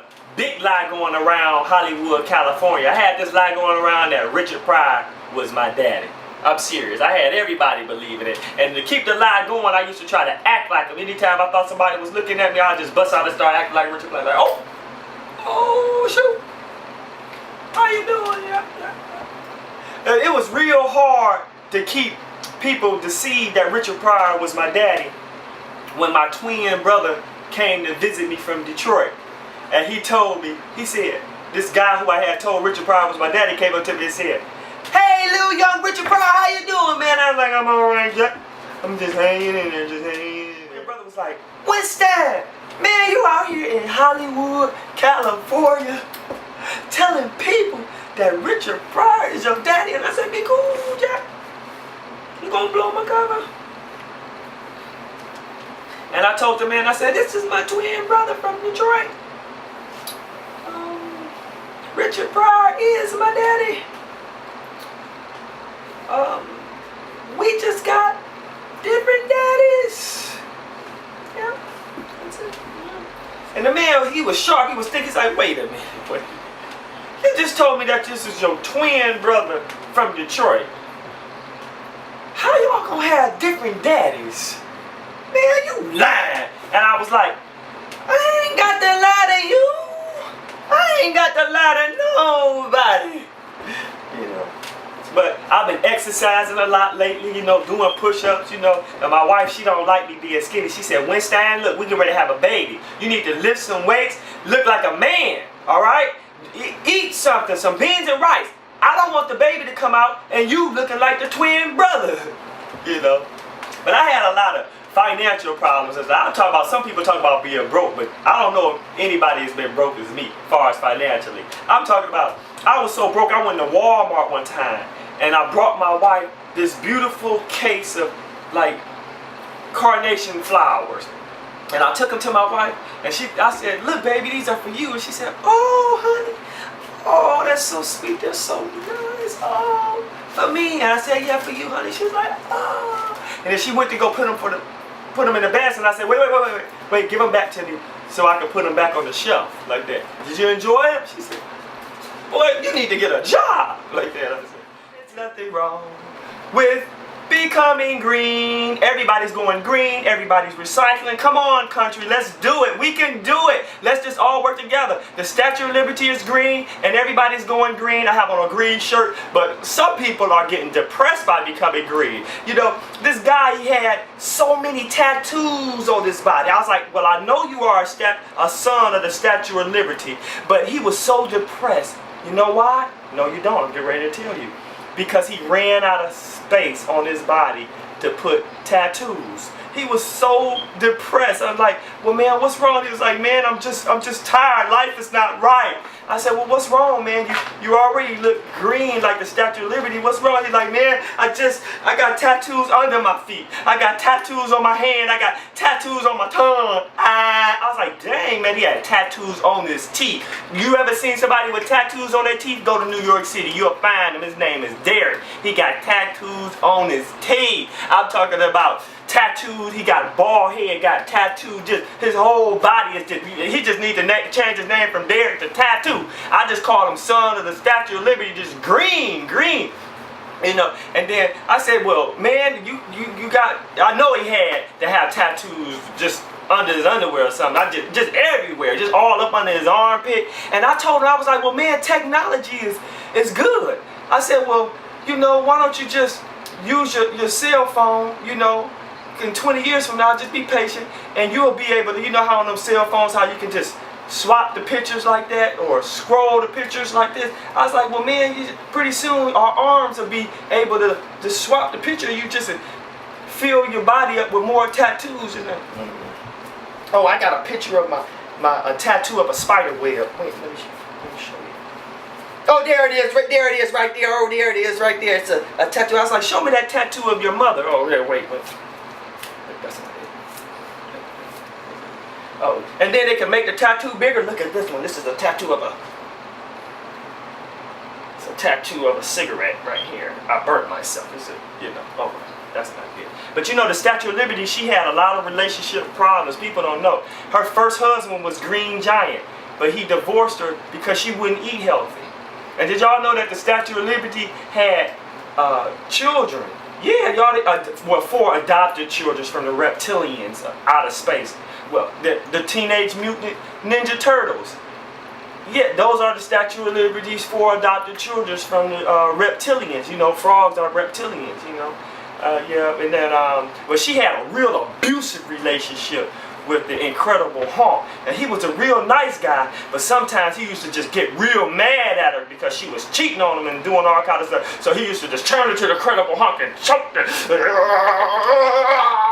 a big lie going around Hollywood, California. I had this lie going around that Richard Pryor was my daddy. I'm serious. I had everybody believing it. And to keep the lie going, I used to try to act like him. Anytime I thought somebody was looking at me, I'd just bust out and start acting like Richard Pryor. Like, oh, shoot. How you doing? Yeah. It was real hard to keep people deceived that Richard Pryor was my daddy when my twin brother came to visit me from Detroit. And he told me, he said, this guy who I had told Richard Pryor was my daddy came up to me and said, "Hey, little young Richard Pryor, how you doing, man?" I was like, "I'm alright, Jack. I'm just hanging in there, just hanging in there." Your brother was like, "Winstein, man, you out here in Hollywood, California, telling people that Richard Pryor is your daddy." And I said, "Be cool, Jack. You gonna blow my cover?" And I told the man, I said, "This is my twin brother from Detroit. Richard Pryor is my daddy. We just got different daddies." Yeah, that's it. Yeah. And the man, he was sharp. He was thinking, he's like, "Wait a minute. Wait. You just told me that this is your twin brother from Detroit. How y'all gonna have different daddies? Man, you lying." And I was like, "I ain't got to lie to you. I ain't got to lie to nobody." You know. But I've been exercising a lot lately, you know, doing push-ups, you know. And my wife, she don't like me being skinny. She said, "Winstein, look, we get ready to have a baby. You need to lift some weights, look like a man, all right? Eat something, some beans and rice. I don't want the baby to come out and you looking like the twin brother." You know. But I had a lot of financial problems. I'm talking about, some people talk about being broke, but I don't know if anybody has been broke as me, as far as financially. I'm talking about, I was so broke, I went to Walmart one time, and I brought my wife this beautiful case of, like, carnation flowers. And I took them to my wife, and I said, "Look, baby, these are for you." And she said, "Oh, honey, oh, that's so sweet, they're so nice, oh, for me." And I said, "Yeah, for you, honey." She was like, "Oh." And then she went to go put them in the basket, and I said, wait, give them back to me so I can put them back on the shelf, like that. "Did you enjoy it?" She said, "Boy, you need to get a job," like that. I said, "There's nothing wrong with becoming green. Everybody's going green. Everybody's recycling. Come on, country, let's do it. We can do it. Let's just all work together. The Statue of Liberty is green, and everybody's going green. I have on a green shirt, but some people are getting depressed by becoming green. You know, this guy, he had so many tattoos on his body. I was like, well, I know you are a son of the Statue of Liberty, but he was so depressed. You know why? No, you don't. I'm getting ready to tell you. Because he ran out of space on his body to put tattoos. He was so depressed. I'm like, "Well, man, what's wrong?" He was like, "Man, I'm just tired. Life is not right." I said, "Well, what's wrong, man? You already look green like the Statue of Liberty. What's wrong?" He's like, "Man, I got tattoos under my feet. I got tattoos on my hand. I got tattoos on my tongue." I was like, "Dang, man, he had tattoos on his teeth." You ever seen somebody with tattoos on their teeth? Go to New York City. You'll find him. His name is Derek. He got tattoos on his teeth. I'm talking about tattoos. He got a bald head, got tattooed. Just his whole body is just. He just needs to change his name from Derek to Tattoo. I just call him son of the Statue of Liberty. Just green. You know. And then I said, "Well, man, you got." I know he had to have tattoos just under his underwear or something. Just everywhere, just all up under his armpit. And I told him, I was like, "Well, man, technology is good." I said, "Well, you know, why don't you just use your cell phone, you know, in 20 years from now, just be patient, and you'll be able to, you know how on them cell phones, how you can just swap the pictures like that, or scroll the pictures like this." I was like, "Well, man, pretty soon our arms will be able to just swap the picture. You just fill your body up with more tattoos." And oh, I got a picture of a tattoo of a spider web. Wait, let me show you. Oh, there it is, right there it is, right there. Oh, there it is, right there. It's a tattoo. I was like, "Show me that tattoo of your mother." Oh, there, wait. That's not it. Oh, and then they can make the tattoo bigger. Look at this one. This is a tattoo of it's a tattoo of a cigarette right here. I burnt myself. It's you know, oh, that's not good. But you know, the Statue of Liberty, she had a lot of relationship problems. People don't know. Her first husband was Green Giant. but he divorced her because she wouldn't eat healthy. And did y'all know that the Statue of Liberty had children? Yeah, y'all, 4 adopted children from the reptilians out of space. Well, the Teenage Mutant Ninja Turtles. Yeah, those are the Statue of Liberty's 4 adopted children from the reptilians. You know, frogs are reptilians, you know. Yeah, and then, well, she had a real abusive relationship with the Incredible Hulk. And he was a real nice guy, but sometimes he used to just get real mad at her because she was cheating on him and doing all kind of stuff. So he used to just turn her to the Incredible Hulk and choke her.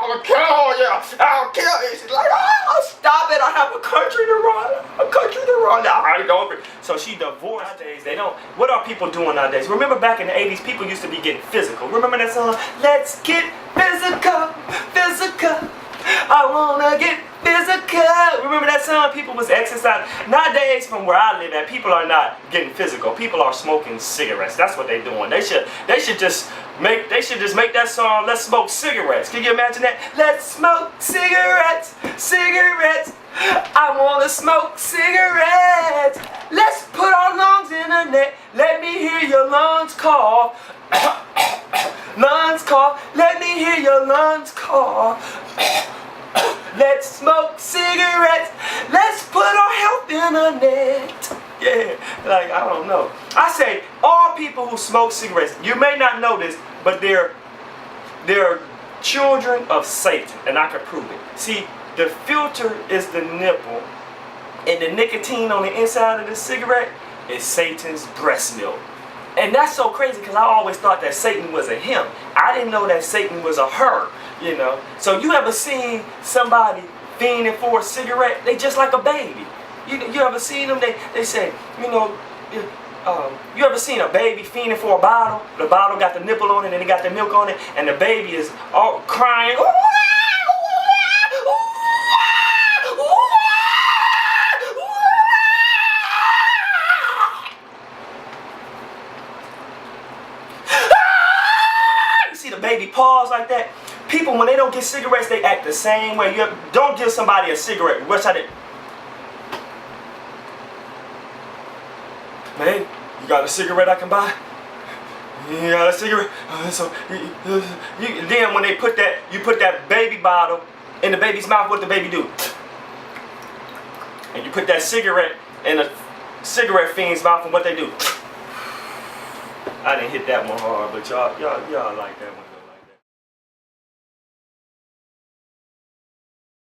I'll kill you! I'll kill you! She's like, oh, stop it! I have a country to run! A country to run! I ain't over it. So she divorced. Nowadays, they don't. What are people doing nowadays? Remember back in the 80s, people used to be getting physical. Remember that song? Let's get physical, physical. I wanna get physical. Remember that song? People was exercising. Nowadays, from where I live at, people are not getting physical. People are smoking cigarettes. That's what they're doing. They should just make that song. Let's smoke cigarettes. Can you imagine that? Let's smoke cigarettes, cigarettes. I wanna smoke cigarettes. Let's put our lungs in the net. Let me hear your lungs call. Lungs call. Let me hear your lungs call. Let's smoke cigarettes. Let's put our health in a net. Yeah, like, I don't know. I say all people who smoke cigarettes, you may not know this, but they're children of Satan, and I can prove it. See, the filter is the nipple, and the nicotine on the inside of the cigarette is Satan's breast milk. And that's so crazy because I always thought that Satan was a him. I didn't know that Satan was a her, you know. So you ever seen somebody fiending for a cigarette? They just like a baby. You ever seen them? They say, you know, you ever seen a baby fiending for a bottle? The bottle got the nipple on it and it got the milk on it, and the baby is all crying. Baby pause like that. People, when they don't get cigarettes, they act the same way. Don't give somebody a cigarette. What's that? Man, you got a cigarette I can buy? You got a cigarette? Then when you put that baby bottle in the baby's mouth, what the baby do? And you put that cigarette in a cigarette fiend's mouth, and what they do? I didn't hit that one hard, but y'all like that one.